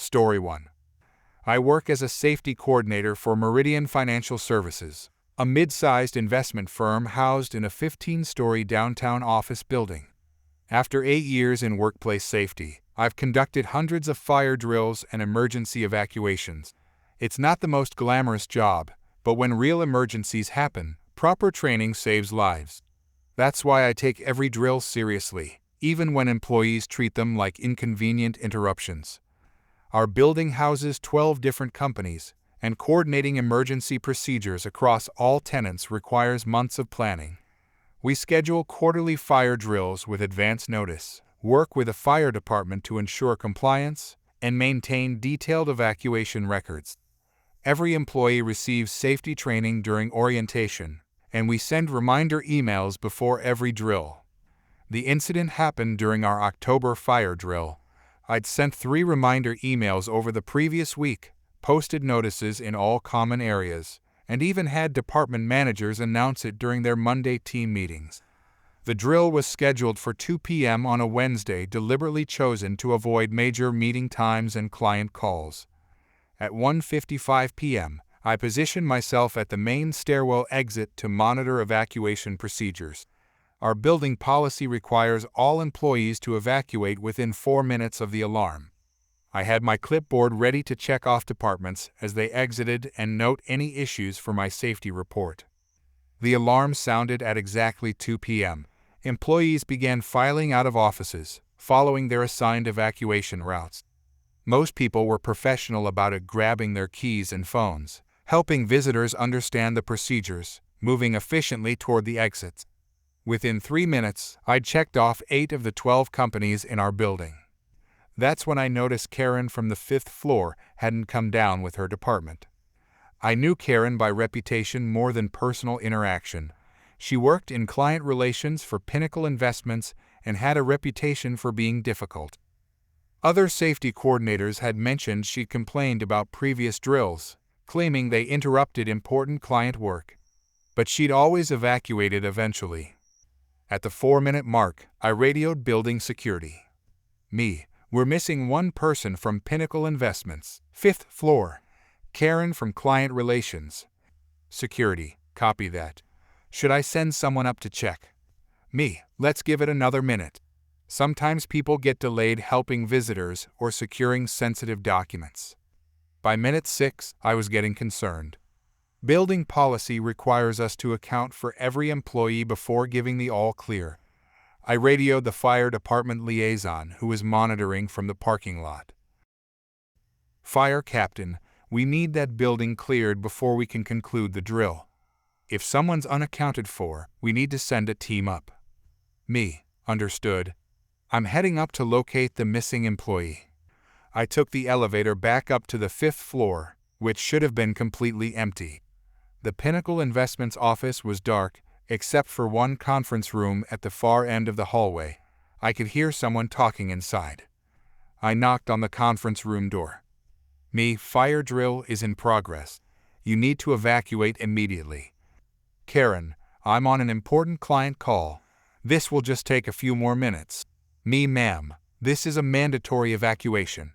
Story 1. I work as a safety coordinator for Meridian Financial Services, a mid-sized investment firm housed in a 15-story downtown office building. After 8 years in workplace safety, I've conducted hundreds of fire drills and emergency evacuations. It's not the most glamorous job, but when real emergencies happen, proper training saves lives. That's why I take every drill seriously, even when employees treat them like inconvenient interruptions. Our building houses 12 different companies, and coordinating emergency procedures across all tenants requires months of planning. We schedule quarterly fire drills with advance notice, work with the fire department to ensure compliance, and maintain detailed evacuation records. Every employee receives safety training during orientation, and we send reminder emails before every drill. The incident happened during our October fire drill. I'd sent 3 reminder emails over the previous week, posted notices in all common areas, and even had department managers announce it during their Monday team meetings. The drill was scheduled for 2 p.m. on a Wednesday, deliberately chosen to avoid major meeting times and client calls. At 1:55 p.m., I positioned myself at the main stairwell exit to monitor evacuation procedures. Our building policy requires all employees to evacuate within 4 minutes of the alarm. I had my clipboard ready to check off departments as they exited and note any issues for my safety report. The alarm sounded at exactly 2 p.m. Employees began filing out of offices, following their assigned evacuation routes. Most people were professional about it, grabbing their keys and phones, helping visitors understand the procedures, moving efficiently toward the exits. Within 3 minutes, I'd checked off 8 of the 12 companies in our building. That's when I noticed Karen from the 5th floor hadn't come down with her department. I knew Karen by reputation more than personal interaction. She worked in client relations for Pinnacle Investments and had a reputation for being difficult. Other safety coordinators had mentioned she'd complained about previous drills, claiming they interrupted important client work. But she'd always evacuated eventually. At the 4-minute mark, I radioed building security. We're missing one person from Pinnacle Investments, 5th floor. Karen from client relations. Security, copy that. Should I send someone up to check? Let's give it another minute. Sometimes people get delayed helping visitors or securing sensitive documents. By minute 6, I was getting concerned. Building policy requires us to account for every employee before giving the all-clear. I radioed the fire department liaison who was monitoring from the parking lot. Fire captain, we need that building cleared before we can conclude the drill. If someone's unaccounted for, we need to send a team up. Understood. I'm heading up to locate the missing employee. I took the elevator back up to the 5th floor, which should have been completely empty. The Pinnacle Investments office was dark, except for one conference room at the far end of the hallway. I could hear someone talking inside. I knocked on the conference room door. Fire drill is in progress. You need to evacuate immediately. Karen, I'm on an important client call. This will just take a few more minutes. Ma'am, this is a mandatory evacuation.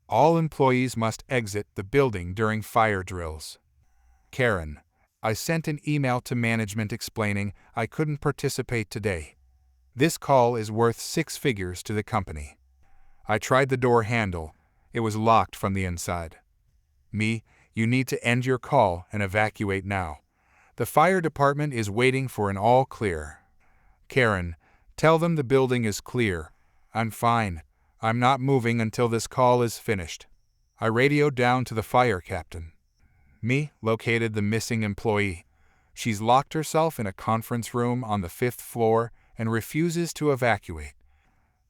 All employees must exit the building during fire drills. Karen, I sent an email to management explaining I couldn't participate today. This call is worth 6 figures to the company. I tried the door handle. It was locked from the inside. You need to end your call and evacuate now. The fire department is waiting for an all clear. Karen, tell them the building is clear. I'm fine. I'm not moving until this call is finished. I radioed down to the fire captain. Located the missing employee. She's locked herself in a conference room on the 5th floor and refuses to evacuate.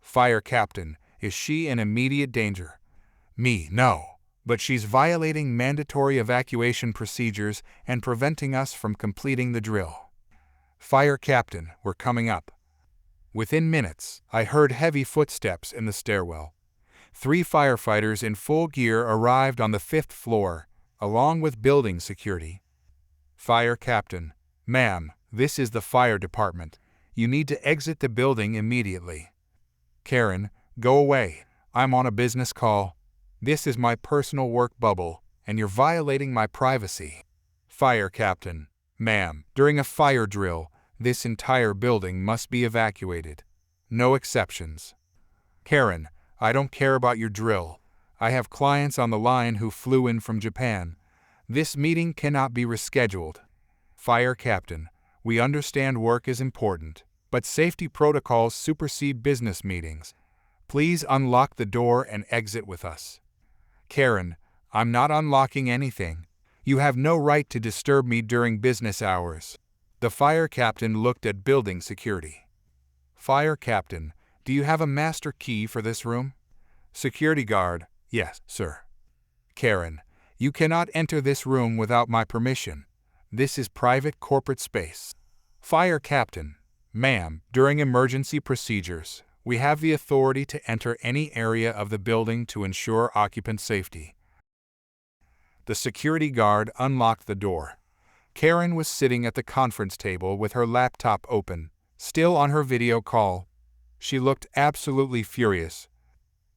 Fire captain, is she in immediate danger? No, but she's violating mandatory evacuation procedures and preventing us from completing the drill. Fire captain, we're coming up. Within minutes, I heard heavy footsteps in the stairwell. 3 firefighters in full gear arrived on the 5th floor, along with building security. Fire captain, ma'am, this is the fire department. You need to exit the building immediately. Karen, go away. I'm on a business call. This is my personal work bubble, and you're violating my privacy. Fire Captain. Ma'am, during a fire drill, this entire building must be evacuated. No exceptions. Karen, I don't care about your drill. I have clients on the line who flew in from Japan. This meeting cannot be rescheduled. Fire Captain, we understand work is important, but safety protocols supersede business meetings. Please unlock the door and exit with us. Karen, I'm not unlocking anything. You have no right to disturb me during business hours. The fire captain looked at building security. Fire Captain, do you have a master key for this room? Security guard, yes, sir. Karen, you cannot enter this room without my permission. This is private corporate space. Fire Captain, ma'am, during emergency procedures, we have the authority to enter any area of the building to ensure occupant safety. The security guard unlocked the door. Karen was sitting at the conference table with her laptop open, still on her video call. She looked absolutely furious.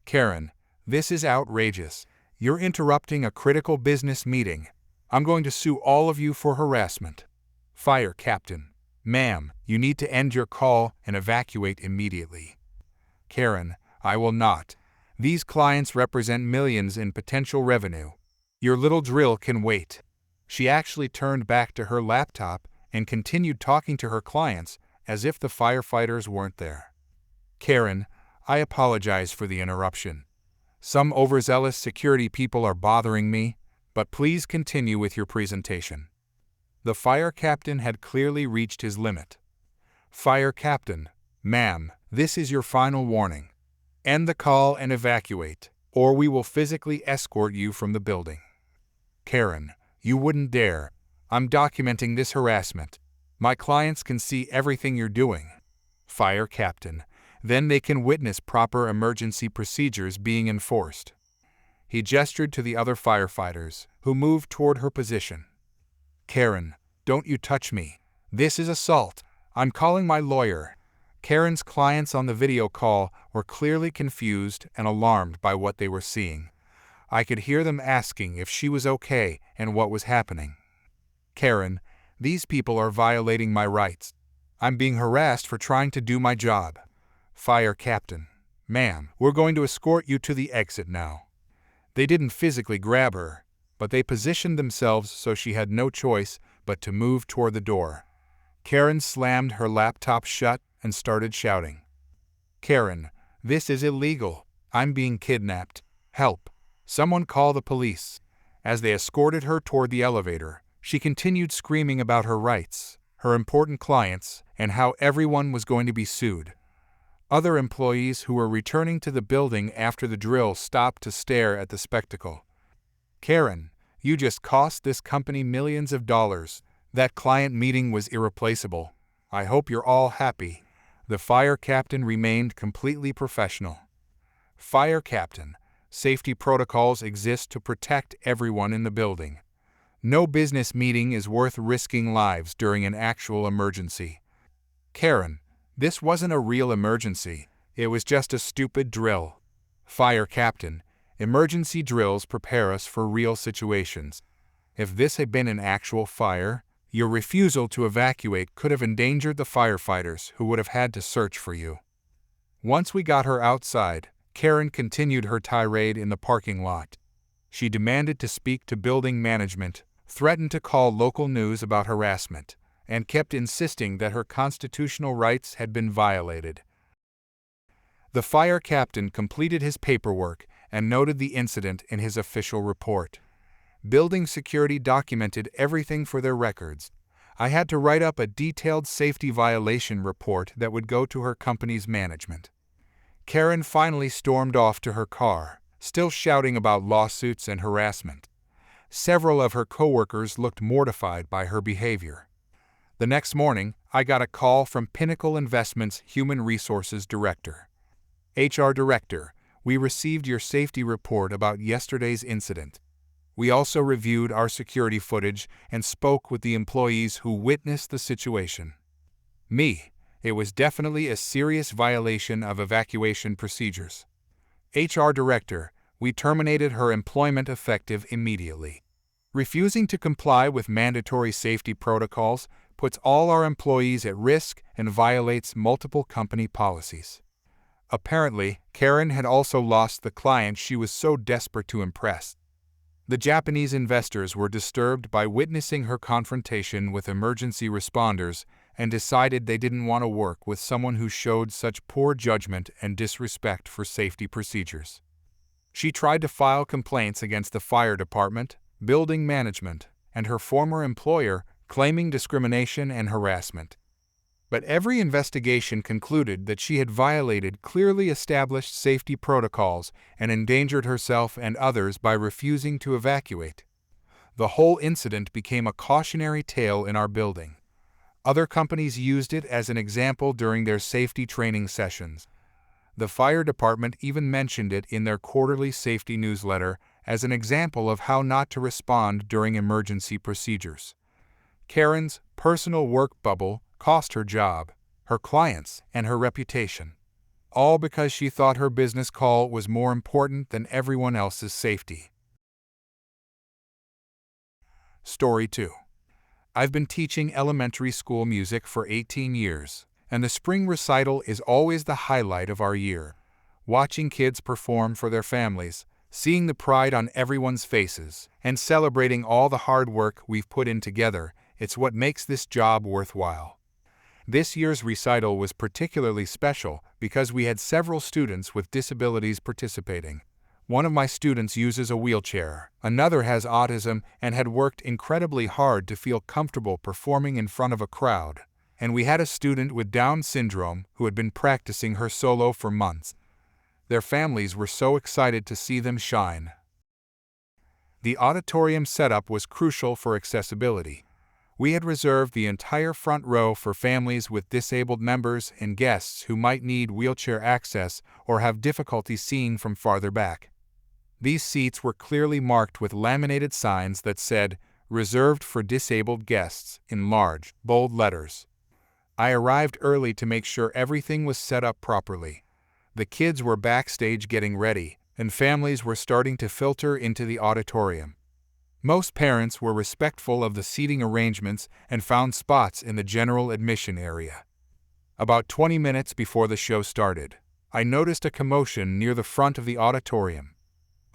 Karen, this is outrageous. You're interrupting a critical business meeting. I'm going to sue all of you for harassment. Fire Captain, ma'am, you need to end your call and evacuate immediately. Karen, I will not. These clients represent millions in potential revenue. Your little drill can wait. She actually turned back to her laptop and continued talking to her clients as if the firefighters weren't there. Karen, I apologize for the interruption. Some overzealous security people are bothering me, but please continue with your presentation. The fire captain had clearly reached his limit. Fire Captain, ma'am, this is your final warning. End the call and evacuate, or we will physically escort you from the building. Karen, you wouldn't dare. I'm documenting this harassment. My clients can see everything you're doing. Fire Captain, then they can witness proper emergency procedures being enforced. He gestured to the other firefighters, who moved toward her position. Karen, don't you touch me. This is assault. I'm calling my lawyer. Karen's clients on the video call were clearly confused and alarmed by what they were seeing. I could hear them asking if she was okay and what was happening. Karen, these people are violating my rights. I'm being harassed for trying to do my job. Fire Captain, ma'am, we're going to escort you to the exit now. They didn't physically grab her, but they positioned themselves so she had no choice but to move toward the door. Karen slammed her laptop shut and started shouting. Karen, this is illegal. I'm being kidnapped. Help. Someone call the police. As they escorted her toward the elevator, she continued screaming about her rights, her important clients, and how everyone was going to be sued. Other employees who were returning to the building after the drill stopped to stare at the spectacle. Karen, you just cost this company millions of dollars. That client meeting was irreplaceable. I hope you're all happy. The fire captain remained completely professional. Fire Captain, safety protocols exist to protect everyone in the building. No business meeting is worth risking lives during an actual emergency. Karen, this wasn't a real emergency. It was just a stupid drill. Fire Captain, emergency drills prepare us for real situations. If this had been an actual fire, your refusal to evacuate could have endangered the firefighters who would have had to search for you. Once we got her outside, Karen continued her tirade in the parking lot. She demanded to speak to building management, threatened to call local news about harassment, and kept insisting that her constitutional rights had been violated. The fire captain completed his paperwork and noted the incident in his official report. Building security documented everything for their records. I had to write up a detailed safety violation report that would go to her company's management. Karen finally stormed off to her car, still shouting about lawsuits and harassment. Several of her coworkers looked mortified by her behavior. The next morning, I got a call from Pinnacle Investments' Human Resources Director. HR Director, we received your safety report about yesterday's incident. We also reviewed our security footage and spoke with the employees who witnessed the situation. It was definitely a serious violation of evacuation procedures. HR Director, We terminated her employment effective immediately. Refusing to comply with mandatory safety protocols puts all our employees at risk and violates multiple company policies. Apparently, Karen had also lost the client she was so desperate to impress. The Japanese investors were disturbed by witnessing her confrontation with emergency responders and decided they didn't want to work with someone who showed such poor judgment and disrespect for safety procedures. She tried to file complaints against the fire department, building management, and her former employer, claiming discrimination and harassment. But every investigation concluded that she had violated clearly established safety protocols and endangered herself and others by refusing to evacuate. The whole incident became a cautionary tale in our building. Other companies used it as an example during their safety training sessions. The fire department even mentioned it in their quarterly safety newsletter as an example of how not to respond during emergency procedures. Karen's personal work bubble cost her job, her clients, and her reputation, all because she thought her business call was more important than everyone else's safety. Story 2. I've been teaching elementary school music for 18 years, and the spring recital is always the highlight of our year. Watching kids perform for their families, seeing the pride on everyone's faces, and celebrating all the hard work we've put in together, it's what makes this job worthwhile. This year's recital was particularly special because we had several students with disabilities participating. One of my students uses a wheelchair, another has autism and had worked incredibly hard to feel comfortable performing in front of a crowd, and we had a student with Down syndrome who had been practicing her solo for months. Their families were so excited to see them shine. The auditorium setup was crucial for accessibility. We had reserved the entire front row for families with disabled members and guests who might need wheelchair access or have difficulty seeing from farther back. These seats were clearly marked with laminated signs that said, "Reserved for disabled guests," in large, bold letters. I arrived early to make sure everything was set up properly. The kids were backstage getting ready, and families were starting to filter into the auditorium. Most parents were respectful of the seating arrangements and found spots in the general admission area. About 20 minutes before the show started, I noticed a commotion near the front of the auditorium.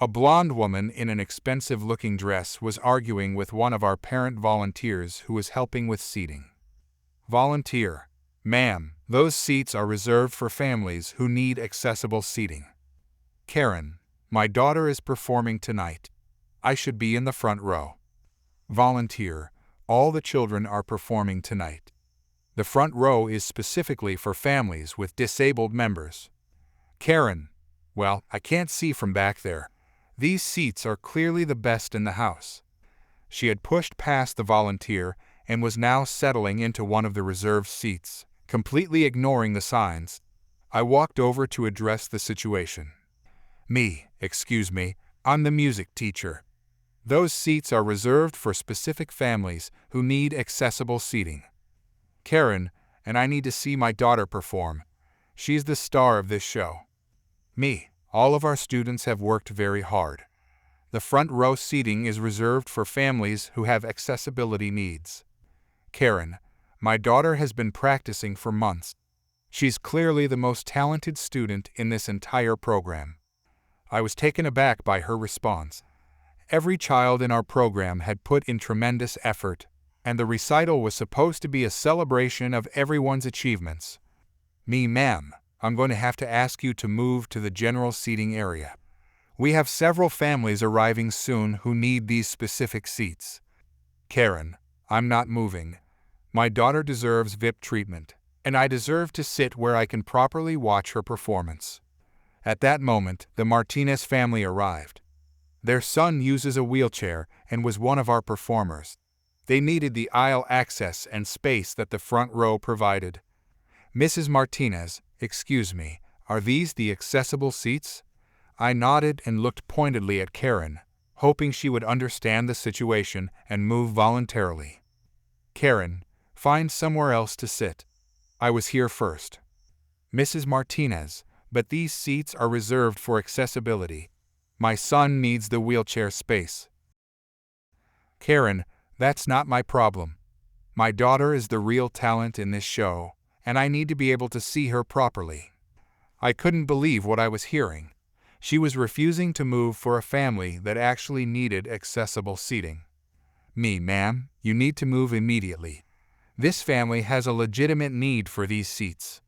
A blonde woman in an expensive-looking dress was arguing with one of our parent volunteers who was helping with seating. Volunteer: "Ma'am, those seats are reserved for families who need accessible seating." Karen: "My daughter is performing tonight. I should be in the front row." Volunteer: "All the children are performing tonight. The front row is specifically for families with disabled members." Karen: "Well, I can't see from back there. These seats are clearly the best in the house." She had pushed past the volunteer and was now settling into one of the reserved seats, completely ignoring the signs. I walked over to address the situation. Excuse me, I'm the music teacher. Those seats are reserved for specific families who need accessible seating." Karen: "And I need to see my daughter perform. She's the star of this show." All of our students have worked very hard. The front row seating is reserved for families who have accessibility needs." Karen: "My daughter has been practicing for months. She's clearly the most talented student in this entire program." I was taken aback by her response. Every child in our program had put in tremendous effort, and the recital was supposed to be a celebration of everyone's achievements. "Ma'am, I'm going to have to ask you to move to the general seating area. We have several families arriving soon who need these specific seats." Karen: "I'm not moving. My daughter deserves VIP treatment, and I deserve to sit where I can properly watch her performance." At that moment, the Martinez family arrived. Their son uses a wheelchair and was one of our performers. They needed the aisle access and space that the front row provided. "Mrs. Martinez, excuse me, are these the accessible seats?" I nodded and looked pointedly at Karen, hoping she would understand the situation and move voluntarily. Karen: "Find somewhere else to sit. I was here first." Mrs. Martinez: "But these seats are reserved for accessibility. My son needs the wheelchair space. Karen, that's not my problem. My daughter is the real talent in this show, and I need to be able to see her properly. I couldn't believe what I was hearing. She was refusing to move for a family that actually needed accessible seating. Ma'am, you need to move immediately. This family has a legitimate need for these seats.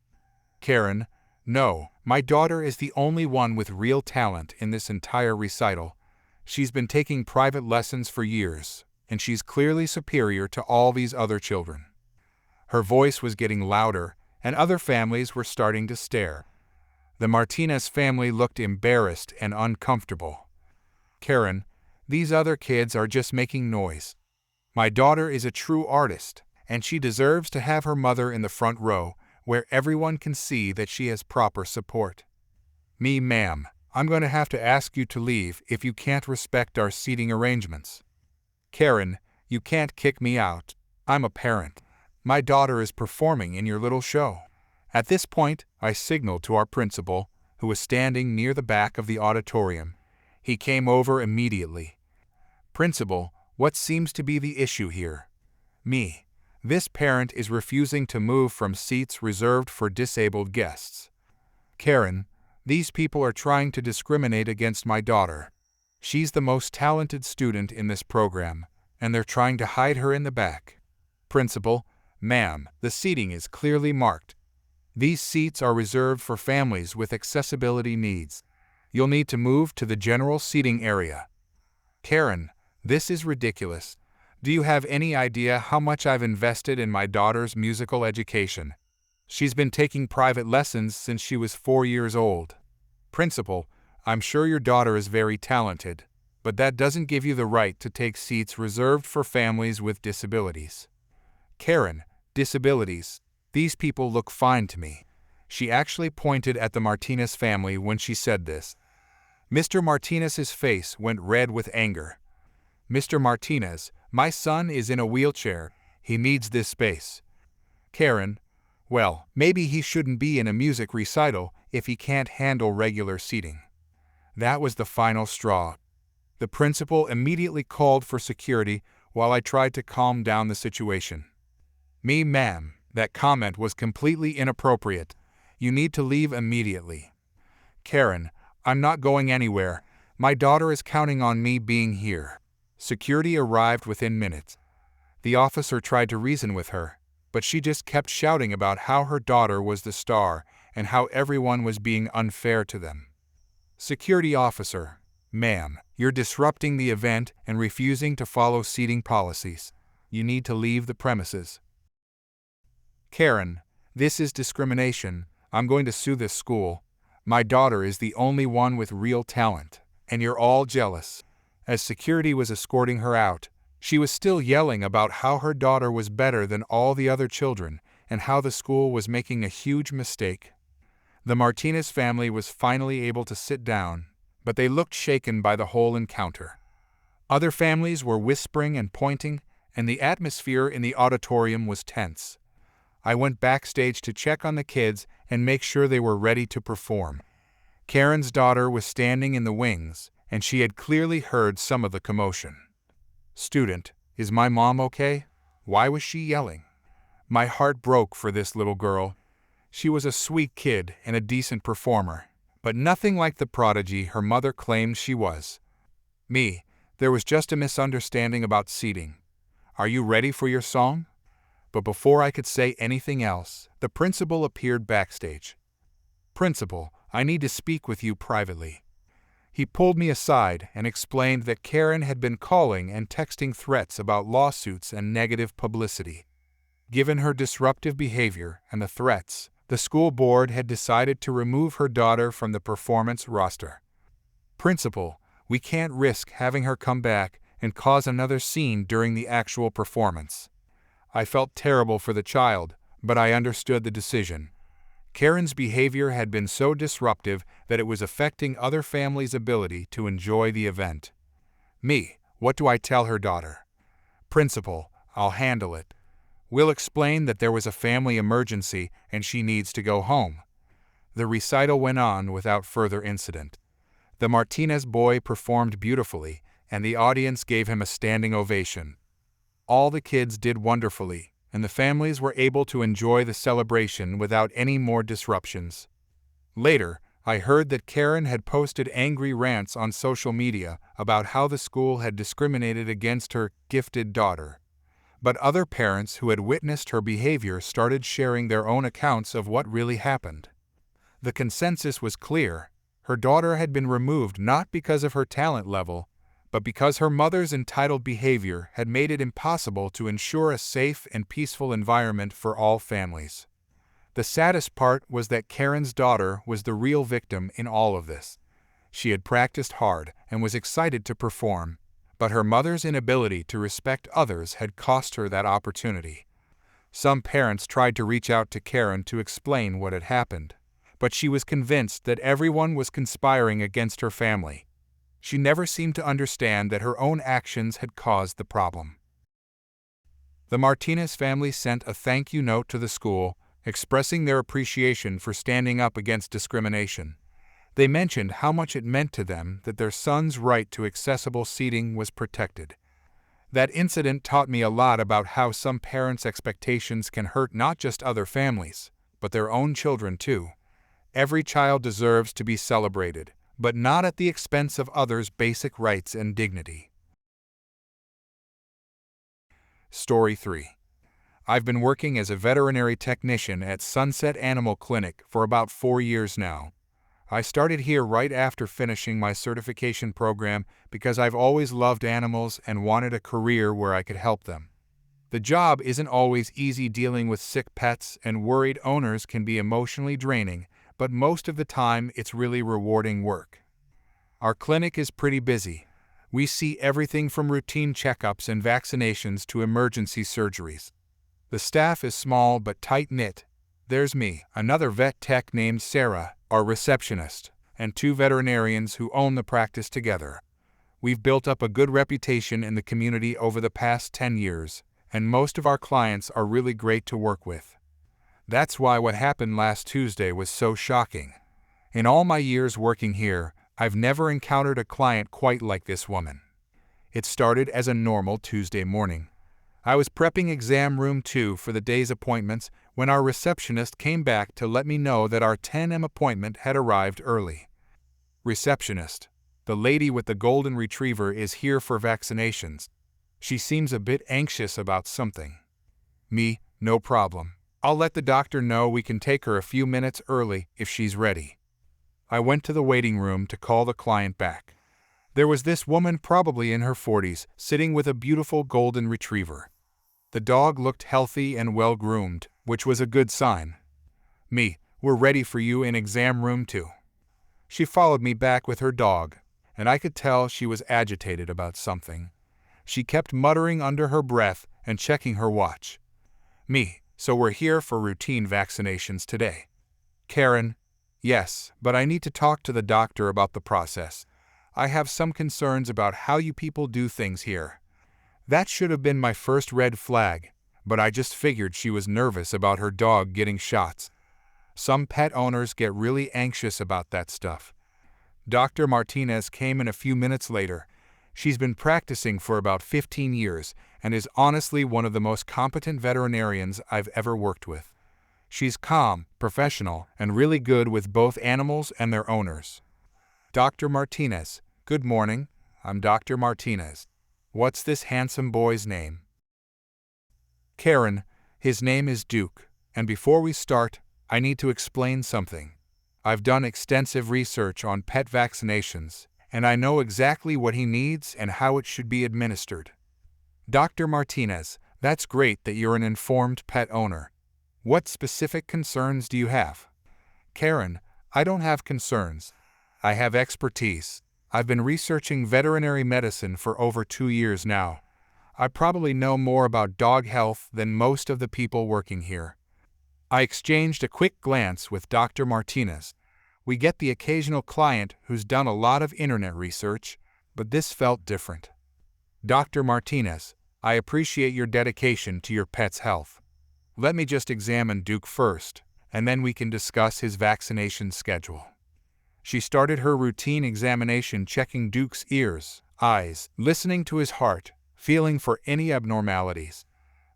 Karen, no, my daughter is the only one with real talent in this entire recital. She's been taking private lessons for years, and she's clearly superior to all these other children. Her voice was getting louder, and other families were starting to stare. The Martinez family looked embarrassed and uncomfortable. Karen, these other kids are just making noise. My daughter is a true artist, and she deserves to have her mother in the front row, where everyone can see that she has proper support. Ma'am, I'm going to have to ask you to leave if you can't respect our seating arrangements. Karen, you can't kick me out. I'm a parent. My daughter is performing in your little show. At this point, I signaled to our principal, who was standing near the back of the auditorium. He came over immediately. Principal, what seems to be the issue here? This parent is refusing to move from seats reserved for disabled guests. Karen, these people are trying to discriminate against my daughter. She's the most talented student in this program, and they're trying to hide her in the back. Principal, ma'am, the seating is clearly marked. These seats are reserved for families with accessibility needs. You'll need to move to the general seating area. Karen, this is ridiculous. Do you have any idea how much I've invested in my daughter's musical education? She's been taking private lessons since she was 4 years old. Principal, I'm sure your daughter is very talented, but that doesn't give you the right to take seats reserved for families with disabilities. Karen, disabilities. These people look fine to me. She actually pointed at the Martinez family when she said this. Mr. Martinez's face went red with anger. Mr. Martinez, my son is in a wheelchair. He needs this space. Karen, well, maybe he shouldn't be in a music recital if he can't handle regular seating. That was the final straw. The principal immediately called for security while I tried to calm down the situation. Ma'am, that comment was completely inappropriate. You need to leave immediately. Karen, I'm not going anywhere. My daughter is counting on me being here. Security arrived within minutes. The officer tried to reason with her, but she just kept shouting about how her daughter was the star and how everyone was being unfair to them. Security officer, ma'am, you're disrupting the event and refusing to follow seating policies. You need to leave the premises. Karen, this is discrimination. I'm going to sue this school. My daughter is the only one with real talent, and you're all jealous. As security was escorting her out, she was still yelling about how her daughter was better than all the other children and how the school was making a huge mistake. The Martinez family was finally able to sit down, but they looked shaken by the whole encounter. Other families were whispering and pointing, and the atmosphere in the auditorium was tense. I went backstage to check on the kids and make sure they were ready to perform. Karen's daughter was standing in the wings, and she had clearly heard some of the commotion. Student, is my mom okay? Why was she yelling? My heart broke for this little girl. She was a sweet kid and a decent performer, but nothing like the prodigy her mother claimed she was. There was just a misunderstanding about seating. Are you ready for your song? But before I could say anything else, the principal appeared backstage. Principal, I need to speak with you privately. He pulled me aside and explained that Karen had been calling and texting threats about lawsuits and negative publicity. Given her disruptive behavior and the threats, the school board had decided to remove her daughter from the performance roster. Principal, we can't risk having her come back and cause another scene during the actual performance. I felt terrible for the child, but I understood the decision. Karen's behavior had been so disruptive that it was affecting other families' ability to enjoy the event. What do I tell her daughter? Principal, I'll handle it. We'll explain that there was a family emergency and she needs to go home. The recital went on without further incident. The Martinez boy performed beautifully, and the audience gave him a standing ovation. All the kids did wonderfully, and the families were able to enjoy the celebration without any more disruptions. Later, I heard that Karen had posted angry rants on social media about how the school had discriminated against her gifted daughter. But other parents who had witnessed her behavior started sharing their own accounts of what really happened. The consensus was clear: her daughter had been removed not because of her talent level, but because her mother's entitled behavior had made it impossible to ensure a safe and peaceful environment for all families. The saddest part was that Karen's daughter was the real victim in all of this. She had practiced hard and was excited to perform, but her mother's inability to respect others had cost her that opportunity. Some parents tried to reach out to Karen to explain what had happened, but she was convinced that everyone was conspiring against her family. She never seemed to understand that her own actions had caused the problem. The Martinez family sent a thank you note to the school, expressing their appreciation for standing up against discrimination. They mentioned how much it meant to them that their son's right to accessible seating was protected. That incident taught me a lot about how some parents' expectations can hurt not just other families, but their own children too. Every child deserves to be celebrated, but not at the expense of others' basic rights and dignity. Story 3. I've been working as a veterinary technician at Sunset Animal Clinic for about 4 years now. I started here right after finishing my certification program because I've always loved animals and wanted a career where I could help them. The job isn't always easy. Dealing with sick pets and worried owners can be emotionally draining, but most of the time it's really rewarding work. Our clinic is pretty busy. We see everything from routine checkups and vaccinations to emergency surgeries. The staff is small but tight-knit. There's me, another vet tech named Sarah, our receptionist, and 2 veterinarians who own the practice together. We've built up a good reputation in the community over the past 10 years, and most of our clients are really great to work with. That's why what happened last Tuesday was so shocking. In all my years working here, I've never encountered a client quite like this woman. It started as a normal Tuesday morning. I was prepping exam room 2 for the day's appointments when our receptionist came back to let me know that our 10 a.m. appointment had arrived early. Receptionist: the lady with the golden retriever is here for vaccinations. She seems a bit anxious about something. Me: no problem. I'll let the doctor know we can take her a few minutes early if she's ready. I went to the waiting room to call the client back. There was this woman, probably in her 40s, sitting with a beautiful golden retriever. The dog looked healthy and well-groomed, which was a good sign. Me: we're ready for you in exam room 2. She followed me back with her dog, and I could tell she was agitated about something. She kept muttering under her breath and checking her watch. Me: so we're here for routine vaccinations today. Karen: yes, but I need to talk to the doctor about the process. I have some concerns about how you people do things here. That should have been my first red flag, but I just figured she was nervous about her dog getting shots. Some pet owners get really anxious about that stuff. Dr. Martinez came in a few minutes later. She's been practicing for about 15 years and is honestly one of the most competent veterinarians I've ever worked with. She's calm, professional, and really good with both animals and their owners. Dr. Martinez: good morning. I'm Dr. Martinez. What's this handsome boy's name? Karen: his name is Duke, and before we start, I need to explain something. I've done extensive research on pet vaccinations, and I know exactly what he needs and how it should be administered. Dr. Martinez: that's great that you're an informed pet owner. What specific concerns do you have? Karen: I don't have concerns. I have expertise. I've been researching veterinary medicine for over 2 years now. I probably know more about dog health than most of the people working here. I exchanged a quick glance with Dr. Martinez. We get the occasional client who's done a lot of internet research, but this felt different. Dr. Martinez: I appreciate your dedication to your pet's health. Let me just examine Duke first, and then we can discuss his vaccination schedule. She started her routine examination, checking Duke's ears, eyes, listening to his heart, feeling for any abnormalities.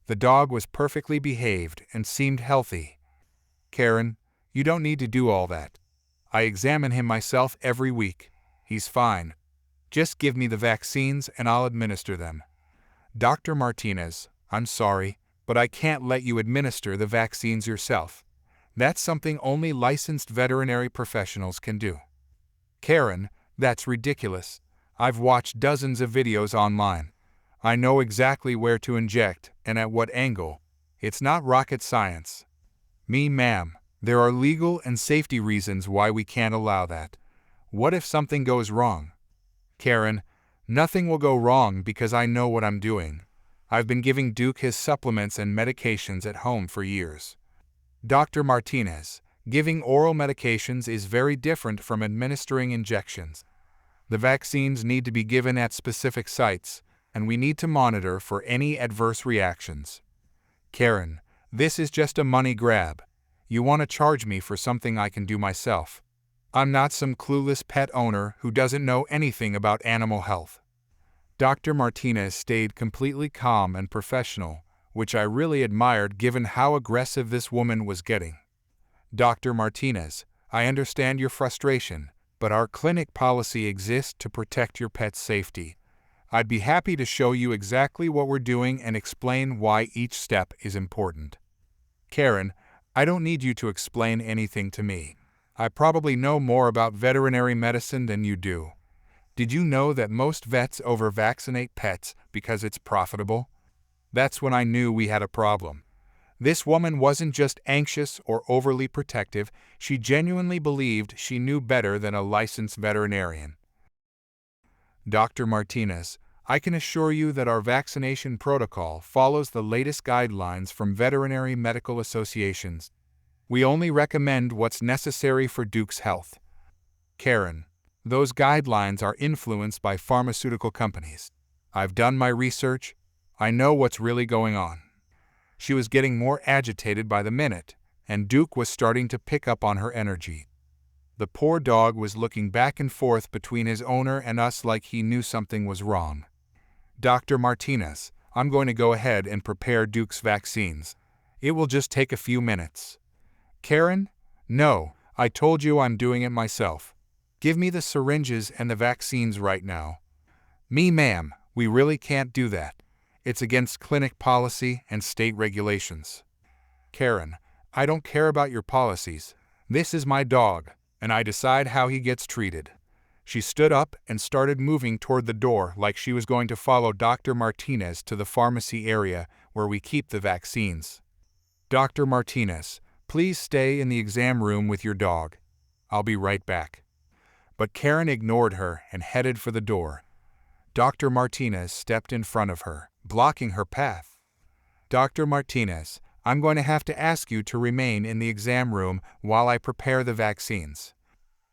The dog was perfectly behaved and seemed healthy. "Karen, you don't need to do all that. I examine him myself every week. He's fine. Just give me the vaccines and I'll administer them." "Dr. Martinez, I'm sorry, but I can't let you administer the vaccines yourself. That's something only licensed veterinary professionals can do." "Karen, that's ridiculous. I've watched dozens of videos online. I know exactly where to inject and at what angle. It's not rocket science." "Ma'am, there are legal and safety reasons why we can't allow that. What if something goes wrong?" "Karen, nothing will go wrong because I know what I'm doing. I've been giving Duke his supplements and medications at home for years." "Dr. Martinez, giving oral medications is very different from administering injections. The vaccines need to be given at specific sites, and we need to monitor for any adverse reactions." "Karen, this is just a money grab. You want to charge me for something I can do myself. I'm not some clueless pet owner who doesn't know anything about animal health." Dr. Martinez stayed completely calm and professional, which I really admired given how aggressive this woman was getting. "Dr. Martinez, I understand your frustration, but our clinic policy exists to protect your pet's safety. I'd be happy to show you exactly what we're doing and explain why each step is important." "Karen, I don't need you to explain anything to me. I probably know more about veterinary medicine than you do. Did you know that most vets over-vaccinate pets because it's profitable?" That's when I knew we had a problem. This woman wasn't just anxious or overly protective, she genuinely believed she knew better than a licensed veterinarian. "Dr. Martinez, I can assure you that our vaccination protocol follows the latest guidelines from veterinary medical associations. We only recommend what's necessary for Duke's health." "Karen, those guidelines are influenced by pharmaceutical companies. I've done my research. I know what's really going on." She was getting more agitated by the minute, and Duke was starting to pick up on her energy. The poor dog was looking back and forth between his owner and us like he knew something was wrong. "Dr. Martinez, I'm going to go ahead and prepare Duke's vaccines. It will just take a few minutes." "Karen, no, I told you I'm doing it myself. Give me the syringes and the vaccines right now." Ma'am, we really can't do that. It's against clinic policy and state regulations." "Karen, I don't care about your policies. This is my dog, and I decide how he gets treated." She stood up and started moving toward the door like she was going to follow Dr. Martinez to the pharmacy area where we keep the vaccines. "Dr. Martinez, please stay in the exam room with your dog. I'll be right back." But Karen ignored her and headed for the door. Dr. Martinez stepped in front of her, blocking her path. "Dr. Martinez, I'm going to have to ask you to remain in the exam room while I prepare the vaccines."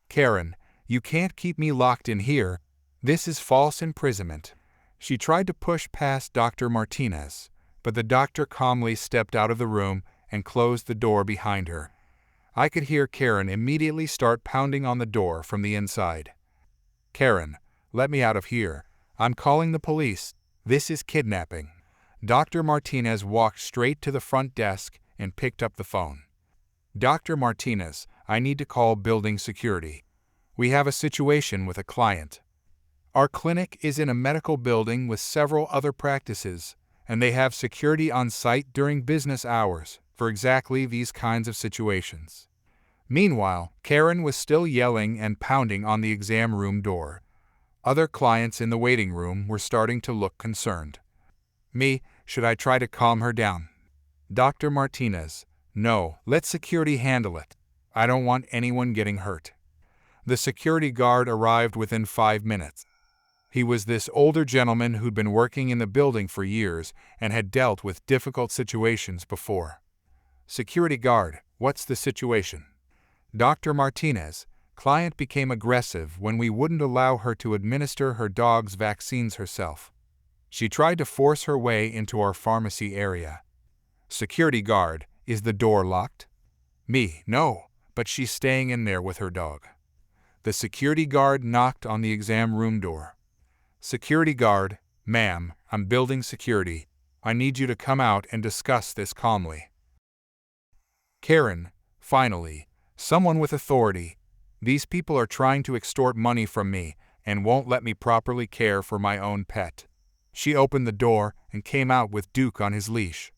"Karen, you can't keep me locked in here. This is false imprisonment." She tried to push past Dr. Martinez, but the doctor calmly stepped out of the room and closed the door behind her. I could hear Karen immediately start pounding on the door from the inside. "Karen, let me out of here. I'm calling the police. This is kidnapping." Dr. Martinez walked straight to the front desk and picked up the phone. "Dr. Martinez, I need to call building security. We have a situation with a client. Our clinic is in a medical building with several other practices, and they have security on site during business hours for exactly these kinds of situations." Meanwhile, Karen was still yelling and pounding on the exam room door. Other clients in the waiting room were starting to look concerned. Should I try to calm her down?" "Dr. Martinez, no, let security handle it. I don't want anyone getting hurt." The security guard arrived within 5 minutes. He was this older gentleman who'd been working in the building for years and had dealt with difficult situations before. "Security guard, what's the situation?" "Dr. Martinez, client became aggressive when we wouldn't allow her to administer her dog's vaccines herself. She tried to force her way into our pharmacy area." "Security guard, is the door locked?" "No, but she's staying in there with her dog." The security guard knocked on the exam room door. Security guard, ma'am, I'm building security. I need you to come out and discuss this calmly. Karen, finally, someone with authority. These people are trying to extort money from me and won't let me properly care for my own pet. She opened the door and came out with Duke on his leash.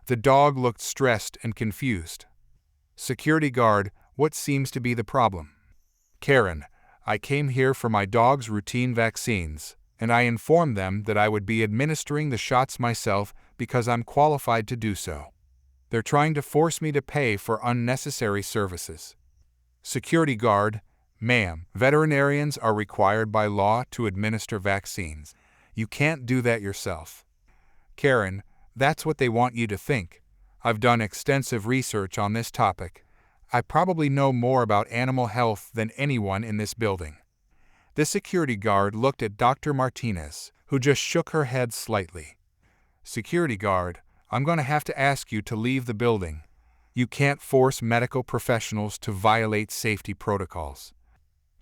The dog looked stressed and confused. Security guard, what seems to be the problem? Karen, I came here for my dog's routine vaccines, and I informed them that I would be administering the shots myself because I'm qualified to do so. They're trying to force me to pay for unnecessary services. Security guard, ma'am, veterinarians are required by law to administer vaccines. You can't do that yourself. Karen, that's what they want you to think. I've done extensive research on this topic. I probably know more about animal health than anyone in this building. The security guard looked at Dr. Martinez, who just shook her head slightly. Security guard, I'm going to have to ask you to leave the building. You can't force medical professionals to violate safety protocols.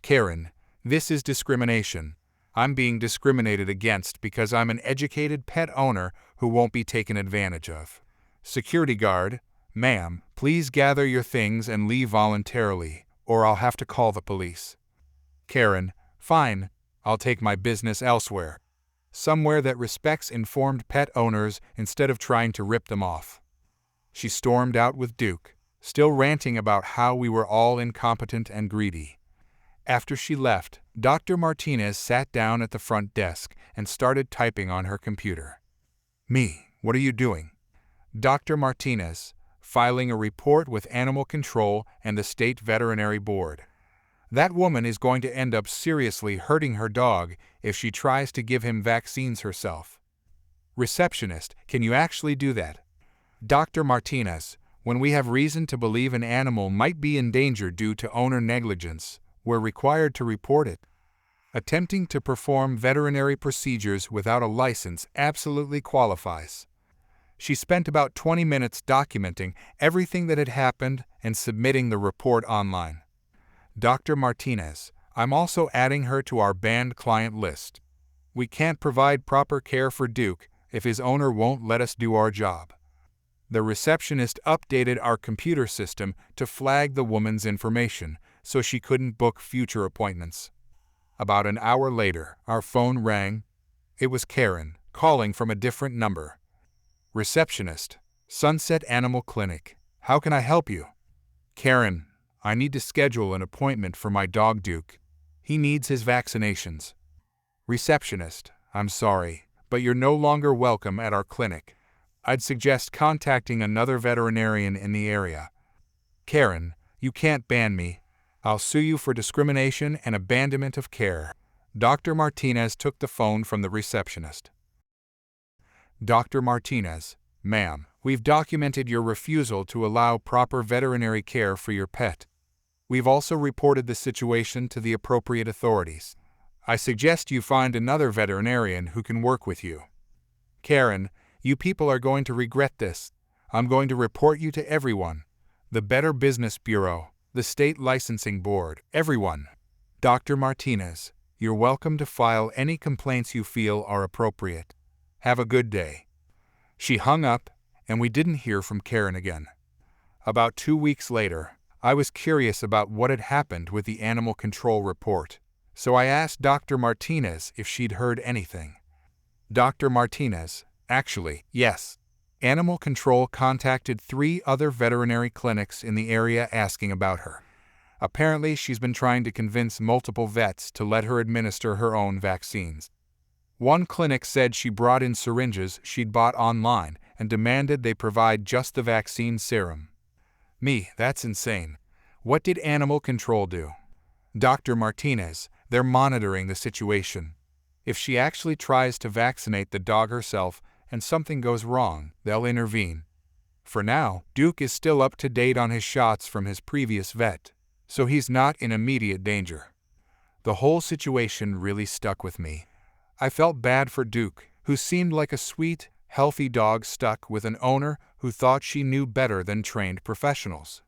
Karen, this is discrimination. I'm being discriminated against because I'm an educated pet owner who won't be taken advantage of. Security guard, ma'am, please gather your things and leave voluntarily, or I'll have to call the police. Karen, fine, I'll take my business elsewhere. Somewhere that respects informed pet owners instead of trying to rip them off. She stormed out with Duke, still ranting about how we were all incompetent and greedy. After she left, Dr. Martinez sat down at the front desk and started typing on her computer. Me, what are you doing? Dr. Martinez, filing a report with Animal Control and the State Veterinary Board. That woman is going to end up seriously hurting her dog if she tries to give him vaccines herself. Receptionist, can you actually do that? Dr. Martinez, when we have reason to believe an animal might be in danger due to owner negligence, we're required to report it. Attempting to perform veterinary procedures without a license absolutely qualifies. She spent about 20 minutes documenting everything that had happened and submitting the report online. Dr. Martinez, I'm also adding her to our banned client list. We can't provide proper care for Duke if his owner won't let us do our job. The receptionist updated our computer system to flag the woman's information so she couldn't book future appointments. About an hour later, our phone rang. It was Karen, calling from a different number. Receptionist, Sunset Animal Clinic. How can I help you? Karen, I need to schedule an appointment for my dog Duke. He needs his vaccinations. Receptionist, I'm sorry, but you're no longer welcome at our clinic. I'd suggest contacting another veterinarian in the area. Karen, you can't ban me. I'll sue you for discrimination and abandonment of care. Dr. Martinez took the phone from the receptionist. Dr. Martinez, ma'am, we've documented your refusal to allow proper veterinary care for your pet. We've also reported the situation to the appropriate authorities. I suggest you find another veterinarian who can work with you. Karen, you people are going to regret this. I'm going to report you to everyone. The Better Business Bureau, the State Licensing Board, everyone. Dr. Martinez, you're welcome to file any complaints you feel are appropriate. Have a good day. She hung up, and we didn't hear from Karen again. About 2 weeks later, I was curious about what had happened with the animal control report, so I asked Dr. Martinez if she'd heard anything. Dr. Martinez, actually, yes. Animal Control contacted 3 other veterinary clinics in the area asking about her. Apparently, she's been trying to convince multiple vets to let her administer her own vaccines. One clinic said she brought in syringes she'd bought online and demanded they provide just the vaccine serum. Me, that's insane. What did Animal Control do? Dr. Martinez, they're monitoring the situation. If she actually tries to vaccinate the dog herself and something goes wrong, they'll intervene. For now, Duke is still up to date on his shots from his previous vet, so he's not in immediate danger. The whole situation really stuck with me. I felt bad for Duke, who seemed like a sweet, healthy dog stuck with an owner who thought she knew better than trained professionals.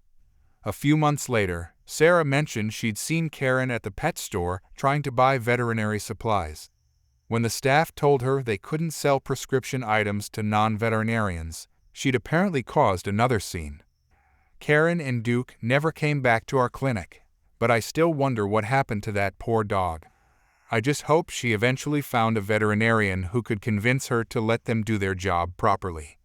A few months later, Sarah mentioned she'd seen Karen at the pet store trying to buy veterinary supplies. When the staff told her they couldn't sell prescription items to non-veterinarians, she'd apparently caused another scene. Karen and Duke never came back to our clinic, but I still wonder what happened to that poor dog. I just hope she eventually found a veterinarian who could convince her to let them do their job properly.